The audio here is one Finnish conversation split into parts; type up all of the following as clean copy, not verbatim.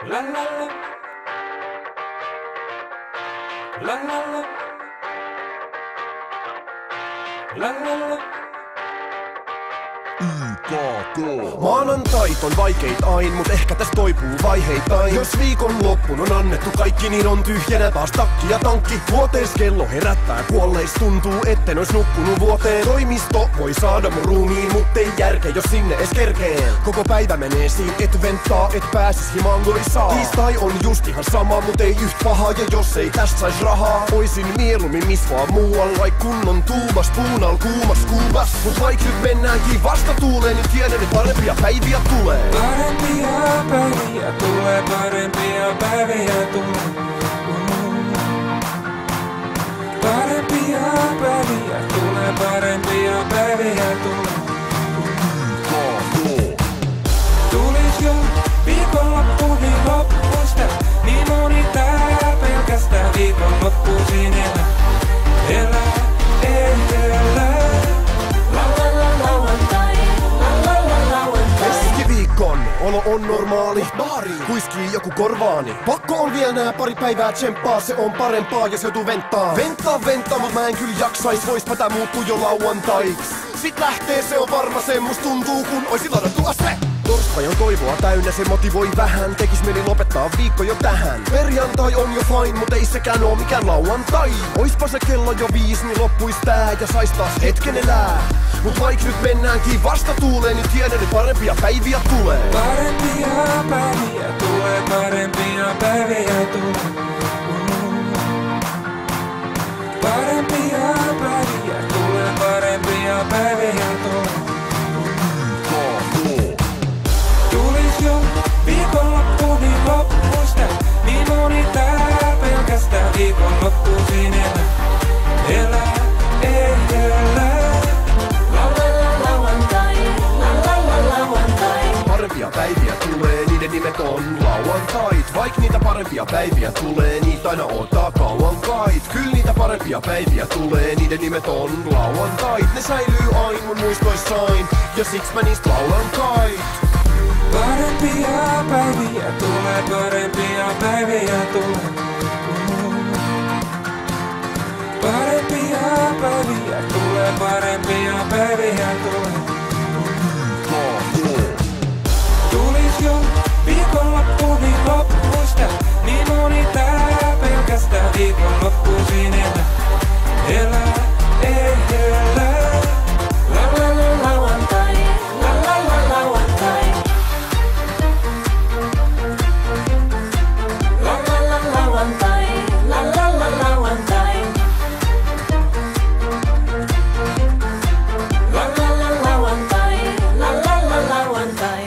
La la la. La la la. La la la. Maanantait on vaikeet ain, mut ehkä täs toipuu vaiheittain. Jos viikon loppun on annettu kaikki, niin on tyhjänä taas takki ja tankki. Vuotees kello herättää, kuolleis tuntuu, etten ois nukkunut vuoteen. Toimisto voi saada mun ruumiin, mut ei järkeä, jos sinne es kerkee. Koko päivä menee siin, et venttaa, et pääsis himangoisaa. Tiistai on just ihan sama, mut ei yht pahaa, ja jos ei tästä sais rahaa, oisin mieluummin miss vaan muualla, vaik kunnon tuubas, puunal kuumas kuubas. Mut vaik nyt mennäänkin vasta tuuleen, niin tiedän, että parempia päiviä tulee. Parempia päiviä tulee, parempia päiviä tulee. Parempia päiviä tulee, parempia päiviä tulee. Tulis jo viikonloppu, niin loppuista. Niin moni tää pelkästään viikonloppuisin elää. Keskiviikon olo on normaali. Baari kuiskii joku korvaani. Pakko on vielä nää pari päivää tsemppaa. Se on parempaa, jos joutuu venttaa. Venttaa, mut mä en kyllä jaksais. Voispa tää muuttuu jo lauantaiks. Sit lähtee, se on varma, se must tuntuu, kun oisin ladattua se. Torstai on toivoa täynnä, se motivoi vähän. Tekis mieli lopettaa viikko jo tähän. Perjantai on jo fine, mut ei sekään oo mikään lauantai. Oispa se kello jo 5, niin loppuis tää ja sais taas hetken elää. Mut vaik nyt mennäänkin vasta tuuleen, niin tiedän, että parempia päiviä tulee. Parempia päiviä tulee, parempia päiviä tulee. Parempia päiviä tulee, parempia päiviä tulee. Tulis jo viikonloppu, niin loppuista. Niin moni tää pelkästään viikonloppuisin elää. Parempia päiviä tulee, niiden nimet on lauantait. Vaik niitä parempia päiviä tulee, niitä aina odottaa kauan kait. Kyl niitä parempia päiviä tulee, niiden nimet on lauantait. Ne säilyy aina mun muistoissain, ja siks mä niistä laulan kait. Parempia päiviä tulee, parempia päiviä tulee. Parempia päiviä tulee, parempia päiviä tulee. Tulis jo viikonloppu, niin loppuista. Niin moni tää pelkästään viikonloppuisin elää. Lauantai.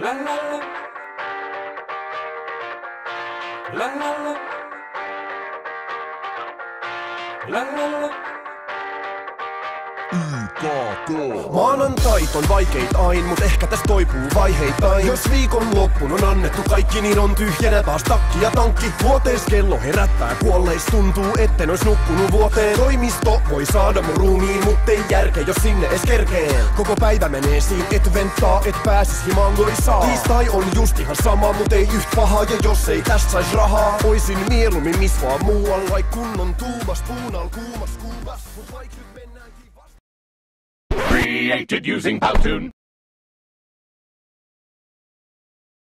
La la la. La la la. La la la. Maanantait on vaikeet ain, mut ehkä täs toipuu vaiheittain. Jos viikon loppun on annettu kaikki, niin on tyhjänä taas takki ja tankki. Vuotees kello herättää, kuolleis tuntuu, etten ois nukkunut vuoteen. Toimisto voi saada mun ruumiin, mut ei järkeä, jos sinne es kerkee. Koko päivä menee siin, et venttaa, et pääsis himangoisaa. Tiistai on just ihan sama, mut ei yht pahaa, ja jos ei tästä sais rahaa, oisin mieluummin miss vaan muualla, vaik kunnon tuubas, puunal kuumas kuubas. Mut vaik nyt mennäänkin vasta. Created using Powtoon.